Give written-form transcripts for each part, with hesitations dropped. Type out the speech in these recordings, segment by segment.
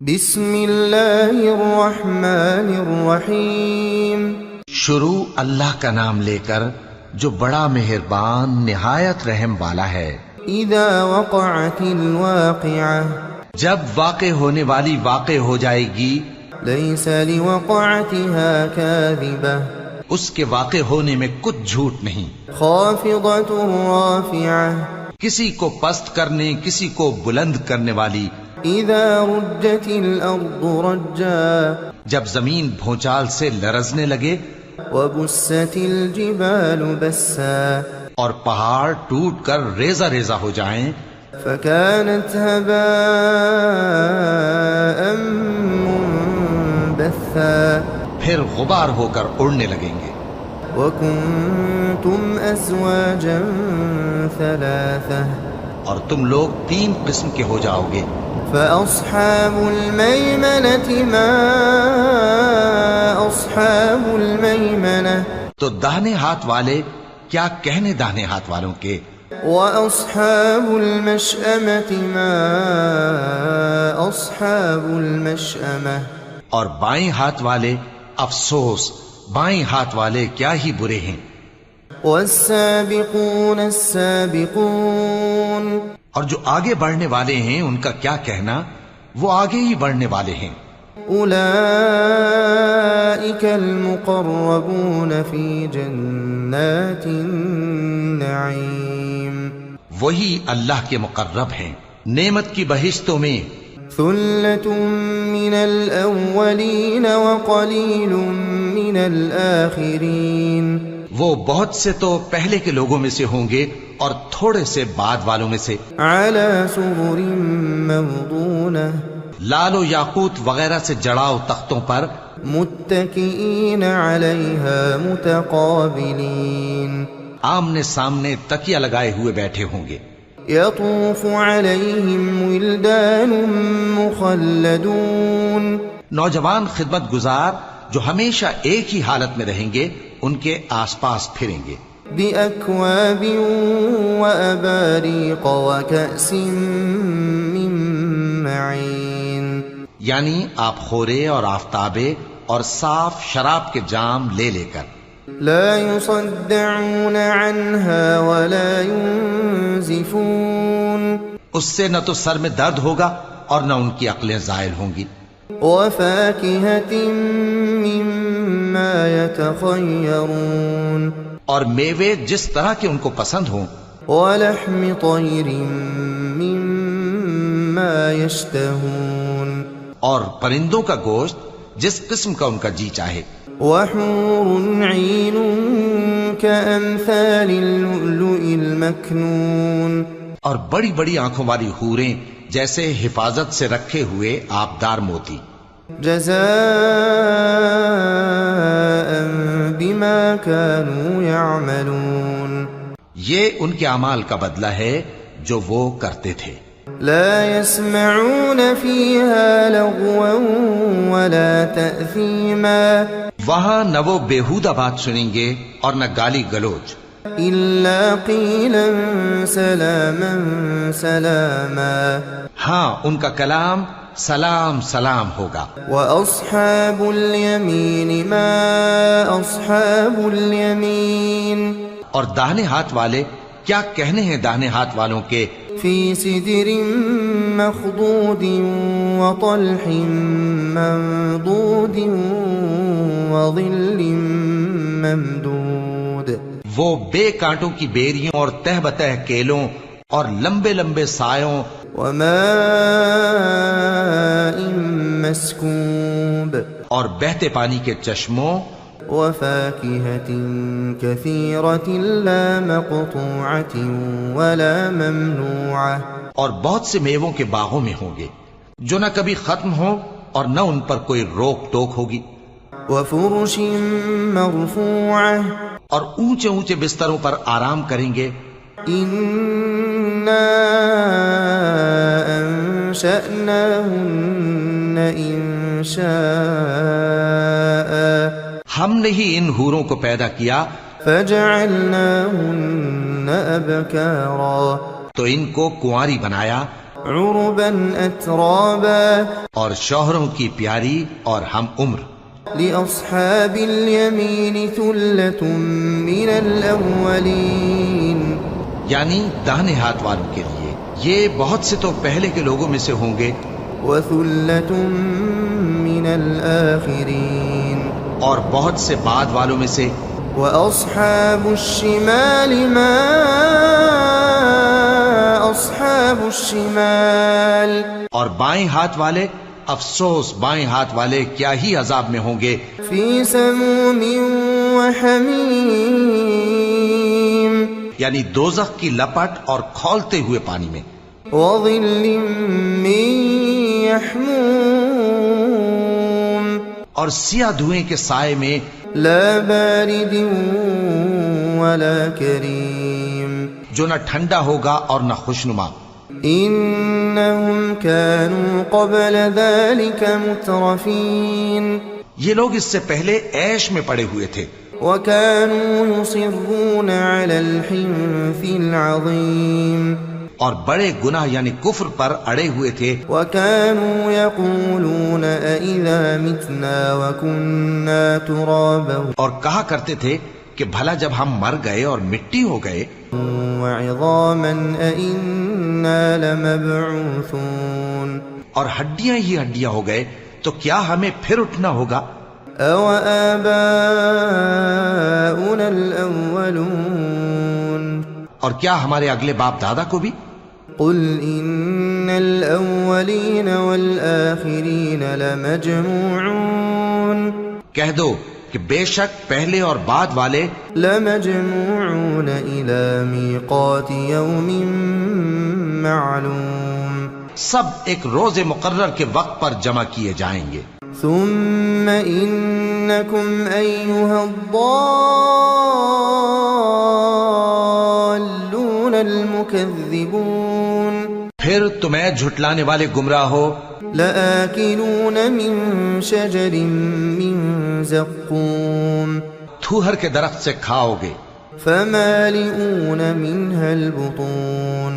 بسم اللہ الرحمن الرحیم۔ شروع اللہ کا نام لے کر جو بڑا مہربان نہایت رحم والا ہے۔ اذا وقعت الواقعہ، جب واقع ہونے والی واقع ہو جائے گی، لیس لوقعتها کاذبہ، اس کے واقع ہونے میں کچھ جھوٹ نہیں۔ خافضۃ رافعہ، کسی کو پست کرنے کسی کو بلند کرنے والی۔ اذا رجت الارض رجا، جب زمین بھونچال سے لرزنے لگے، وبست الجبال بسا، اور پہاڑ ٹوٹ کر ریزہ ریزہ ہو جائیں، فكانت هباء منبثا، پھر غبار ہو کر اڑنے لگیں گے۔ وكنتم ازواجا ثلاثة، اور تم لوگ تین قسم کے ہو جاؤ گے۔ فأصحاب الميمنة ما أصحاب الميمنة، تو داہنے ہاتھ والے کیا کہنے داہنے ہاتھ والوں کے، وأصحاب المشأمة ما أصحاب المشأمة، اور بائیں ہاتھ والے افسوس بائیں ہاتھ والے کیا ہی برے ہیں۔ والسابقون السابقون، اور جو آگے بڑھنے والے ہیں ان کا کیا کہنا، وہ آگے ہی بڑھنے والے ہیں۔ أولئك المقربون في جنات النعيم، وہی اللہ کے مقرب ہیں نعمت کی بہشتوں میں۔ ثلة من الأولين وقليل من الآخرين، وہ بہت سے تو پہلے کے لوگوں میں سے ہوں گے اور تھوڑے سے بعد والوں میں سے۔ على سرر موضونة، لال و یاقوت وغیرہ سے جڑاؤ تختوں پر، متكئين عليها متقابلين، آمنے سامنے تکیہ لگائے ہوئے بیٹھے ہوں گے۔ يطوف عليهم ولدان مخلدون، نوجوان خدمت گزار جو ہمیشہ ایک ہی حالت میں رہیں گے ان کے آس پاس پھریں گے۔ بأكواب وأباريق وكأس من معين، یعنی آپ خورے اور آفتابے اور صاف شراب کے جام لے لے کر۔ لا يصدعون عنها ولا ينزفون، اس سے نہ تو سر میں درد ہوگا اور نہ ان کی عقلیں زائل ہوں گی۔ وفاكهة مما يتخيرون، اور میوے جس طرح کے ان کو پسند ہوں۔ ولحم طير مما يشتهون، اور پرندوں کا گوشت جس قسم کا ان کا جی چاہے۔ وحور عين كأمثال اللؤلؤ المكنون، اور بڑی بڑی آنکھوں والی حوریں جیسے حفاظت سے رکھے ہوئے آبدار موتی۔ جزاء بما كانوا يعملون، یہ ان کے اعمال کا بدلہ ہے جو وہ کرتے تھے۔ لا يسمعون فيها لغوا ولا تأثيما، وہاں نہ وہ بیہودہ بات سنیں گے اور نہ گالی گلوچ، إلا قيلا سلاما سلاما، ہاں ان کا کلام سلام سلام ہوگا۔ وأصحاب اليمين ما أصحاب اليمين، اور داہنے ہاتھ والے کیا کہنے ہیں داہنے ہاتھ والوں کے، في سدر مخضود وطلح منضود وظل ممدود، وہ بے کانٹوں کی بیریوں اور تہ بتہ کیلوں اور لمبے لمبے سایوں، وماء مسكوب، اور بہتے پانی کے چشموں، وفاكهة كثيرة لا مقطوعة ولا ممنوعة، اور بہت سے میووں کے باغوں میں ہوں گے جو نہ کبھی ختم ہوں اور نہ ان پر کوئی روک ٹوک ہوگی۔ وفرش مرفوعة، اور اونچے اونچے بستروں پر آرام کریں گے۔ إنا أنشأناهن إنشاء، ہم نے ہی ان حوروں کو پیدا کیا، فجعلناهن أبكارا، تو ان کو کنواری بنایا، عربا أترابا اور شوہروں کی پیاری اور ہم عمر. لأصحاب اليمين ثلة من الأولين یعنی داہنے ہاتھ والوں کے لیے یہ بہت سے تو پہلے کے لوگوں میں سے ہوں گے وثلة من الآخرين اور بہت سے بعد والوں میں سے. وأصحاب الشمال ما أصحاب الشمال اور بائیں ہاتھ والے افسوس بائیں ہاتھ والے کیا ہی عذاب میں ہوں گے. في سموم وحميم یعنی دوزخ کی لپٹ اور کھولتے ہوئے پانی میں. وظل من يحموم اور سیاہ دھوئیں کے سائے میں. لا بارد ولا كريم جو نہ ٹھنڈا ہوگا اور نہ خوشنما. إنهم كانوا قبل ذلك مترفين یہ لوگ اس سے پہلے عیش میں پڑے ہوئے تھے وكانوا يصرون على الحنث العظيم اور بڑے گناہ یعنی کفر پر اڑے ہوئے تھے. وكانوا يقولون أإذا متنا وكنا ترابا اور کہا کرتے تھے کہ بھلا جب ہم مر گئے اور مٹی ہو گئے وعظاما أإنا لمبعوثون اور ہڈیاں ہی ہڈیاں ہو گئے تو کیا ہمیں پھر اٹھنا ہوگا. أو آباؤنا الأولون اور کیا ہمارے اگلے باپ دادا کو بھی. قل إن الأولين والآخرين لمجموعون کہہ دو کہ بے شک پہلے اور بعد والے لمجموعون إلى ميقات يوم معلوم سب ایک روز مقرر کے وقت پر جمع کیے جائیں گے. ثم إنكم أيها الضالون المكذبون پھر تمہیں جھٹلانے والے گمراہ ہو لآكلون من شجر من زقوم تھوہر کے درخت سے کھاؤ گے فمالئون منها البطون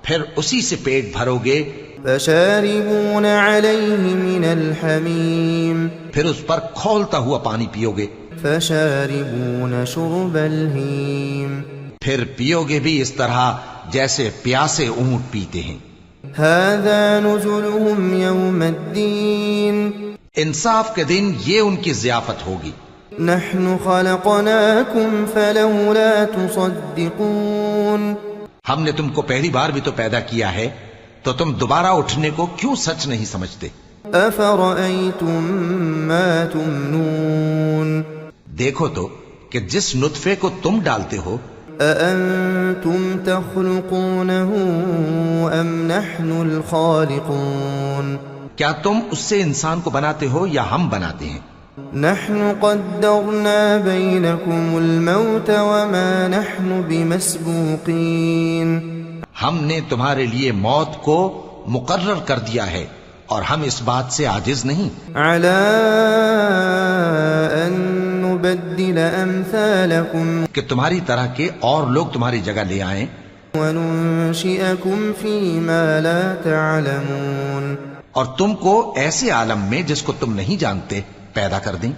پھر اسی سے پیٹ بھرو گے فشاربون عليه من الحميم پھر اس پر کھولتا ہوا پانی پیو گے فشاربون شرب الهيم پھر پیو گے بھی اس طرح جیسے پیاسے اونٹ پیتے ہیں. هذا نزلهم يوم الدين انصاف کے دن یہ ان کی ضیافت ہوگی. نحن خلقناكم فلولا تصدقون ہم نے تم کو پہلی بار بھی تو پیدا کیا ہے تو تم دوبارہ اٹھنے کو کیوں سچ نہیں سمجھتے. أفرأيتم ما تمنون دیکھو تو کہ جس نطفے کو تم ڈالتے ہو أأنتم تخلقونه أم نحن الخالقون کیا تم اس سے انسان کو بناتے ہو یا ہم بناتے ہیں. نحن قدرنا بينكم الموت وما نحن بمسبوقين ہم نے تمہارے لیے موت کو مقرر کر دیا ہے اور ہم اس بات سے عاجز نہیں على أن نبدل أمثالكم کہ تمہاری طرح کے اور لوگ تمہاری جگہ لے آئیں وننشئكم فيما لا تعلمون اور تم کو ایسے عالم میں جس کو تم نہیں جانتے پیدا کر دیں.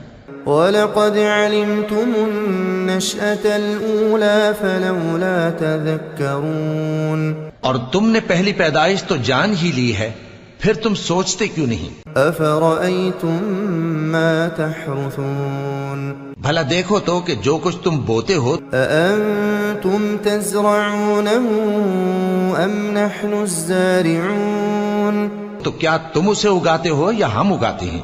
وَلَقَدْ عَلِمْتُمُ النَّشْأَةَ الْأُولَى فَلَوْلَا تَذَكَّرُونَ اور تم نے پہلی پیدائش تو جان ہی لی ہے پھر تم سوچتے کیوں نہیں. أَفَرَأَيْتُم مَّا تَحْرُثُونَ بھلا دیکھو تو کہ جو کچھ تم بوتے ہو أَأَنتُمْ تَزْرَعُونَهُ أَمْ نَحْنُ الزَّارِعُونَ تو کیا تم اسے اگاتے ہو یا ہم اگاتے ہیں.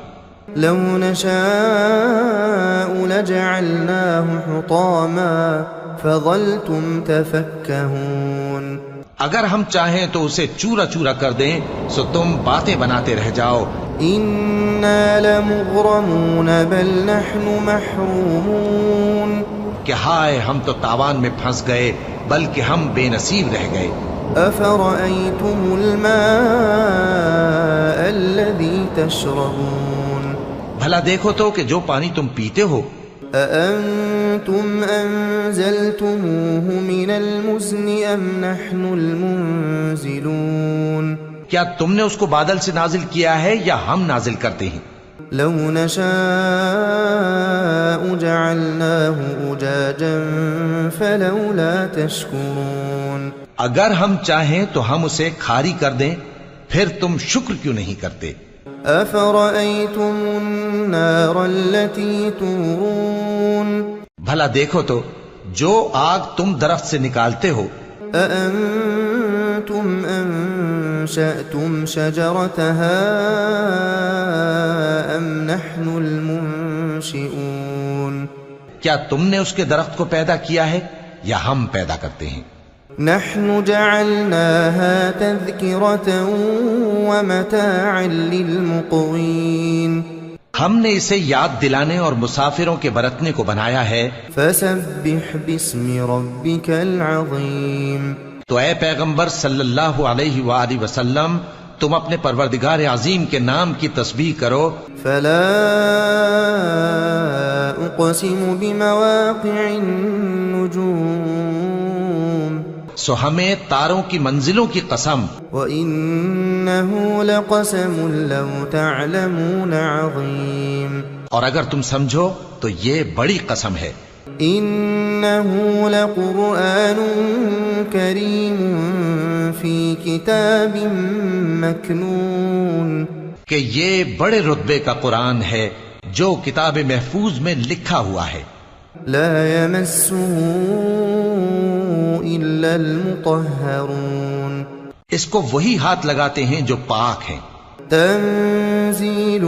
لو نشاء لجعلناه حطاما فظلتم تفكهون اگر ہم چاہیں تو اسے چورا چورا کر دیں سو تم باتیں بناتے رہ جاؤ. إنا لمغرمون بل نحن محرومون کہ ہائے ہم تو تاوان میں پھنس گئے بلکہ ہم بے نصیب رہ گئے. أفرأيتم الماء الذي تشربون بھلا دیکھو تو کہ جو پانی تم پیتے ہو أأنتم أنزلتموه من المزن أم نحن المنزلون کیا تم نے اس کو بادل سے نازل کیا ہے یا ہم نازل کرتے ہیں؟ لو نشاء جعلناه أجاجا فلولا تشكرون اگر ہم چاہیں تو ہم اسے کھاری کر دیں، پھر تم شکر کیوں نہیں کرتے؟ أفرأيتم النار التي تورون بھلا دیکھو تو جو آگ تم درخت سے نکالتے ہو، أأنتم أنشأتم شجرتها أم نحن المنشئون کیا تم نے اس کے درخت کو پیدا کیا ہے یا ہم پیدا کرتے ہیں؟ نحن جعلناها تذكرة ومتاعا للمقوين ہم نے اسے یاد دلانے اور مسافروں کے برتنے کو بنایا ہے۔ فسبح باسم ربك العظيم تو اے پیغمبر صلی اللہ علیہ وآلہ وسلم، تم اپنے پروردگار عظیم کے نام کی تسبیح کرو۔ فلا أقسم بمواقع النجوم سو ہمیں تاروں کی منزلوں کی قسم، وإنه لقسم لو تعلمون عظيم اور اگر تم سمجھو تو یہ بڑی قسم ہے۔ إنه لقرآن كريم في كتاب مكنون کہ یہ بڑے رتبے کا قرآن ہے جو کتاب محفوظ میں لکھا ہوا ہے۔ لا يمسه إلا المطهرون اس کو وہی ہاتھ لگاتے ہیں جو پاک ہیں۔ تنزيل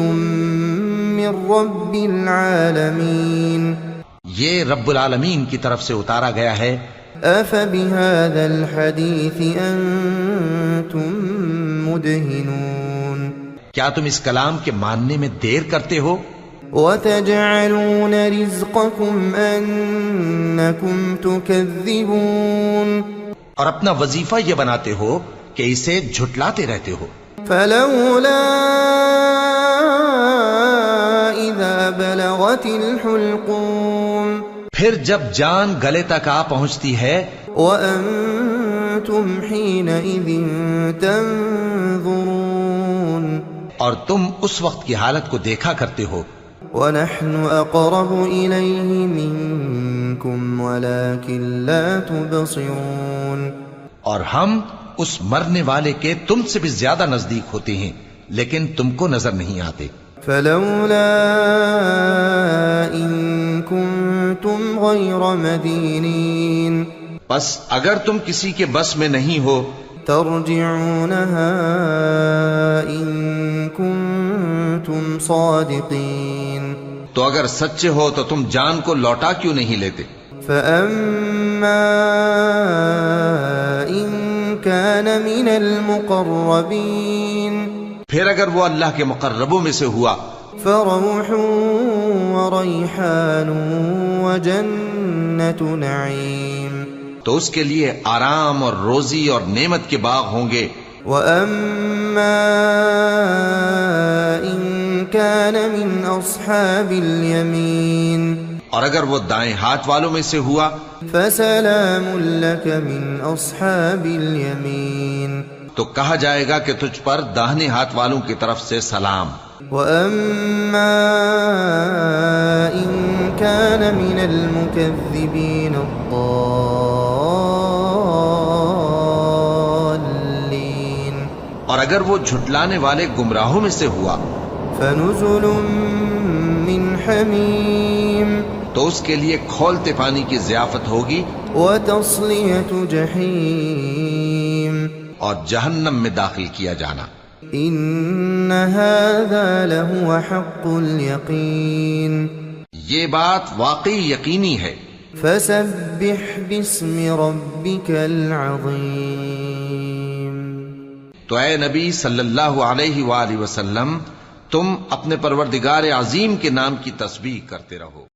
من رب العالمين یہ رب العالمین کی طرف سے اتارا گیا ہے۔ أفبهذا الحديث أنتم مدهنون کیا تم اس کلام کے ماننے میں دیر کرتے ہو؟ وتجعلون رزقكم أنكم تكذبون اور اپنا وظیفہ یہ بناتے ہو کہ اسے جھٹلاتے رہتے ہو۔ فلولا إذا بلغت الحلقوم پھر جب جان گلے تک آ پہنچتی ہے، وأنتم حينئذ تنظرون اور تم اس وقت کی حالت کو دیکھا کرتے ہو، ونحن أقرب إليه منكم ولكن لا تبصرون اور ہم اس مرنے والے کے تم سے بھی زیادہ نزدیک ہوتے ہیں لیکن تم کو نظر نہیں آتے۔ فلولا إن كنتم غير مدينين بس اگر تم کسی کے بس میں نہیں ہو ترجعونها إن كنتم صادقين تو اگر سچے ہو تو تم جان کو لوٹا کیوں نہیں لیتے؟ فأما إن كان من المقربين پھر اگر وہ اللہ کے مقربوں میں سے ہوا فروح وريحان وجنة نعيم تو اس کے لیے آرام اور روزی اور نعمت کے باغ ہوں گے۔ وأما إن كان من أصحاب اليمين اور اگر وہ دائیں ہاتھ والوں میں سے ہوا فسلام لك من أصحاب اليمين تو کہا جائے گا کہ تجھ پر داہنے ہاتھ والوں کی طرف سے سلام۔ وأما إن كان من المكذبين الضالين اور اگر وہ جھٹلانے والے گمراہوں میں سے ہوا فنزل من حميم تو اس کے لیے کھولتے پانی کی ضیافت ہوگی وتصلية جحيم اور جہنم میں داخل کیا جانا۔ إن هذا لهو حق اليقين یہ بات واقعی یقینی ہے۔ فسبح باسم ربك العظيم تو اے نبی صلی اللہ علیہ وآلہ وسلم، تم اپنے پروردگار عظیم کے نام کی تسبیح کرتے رہو۔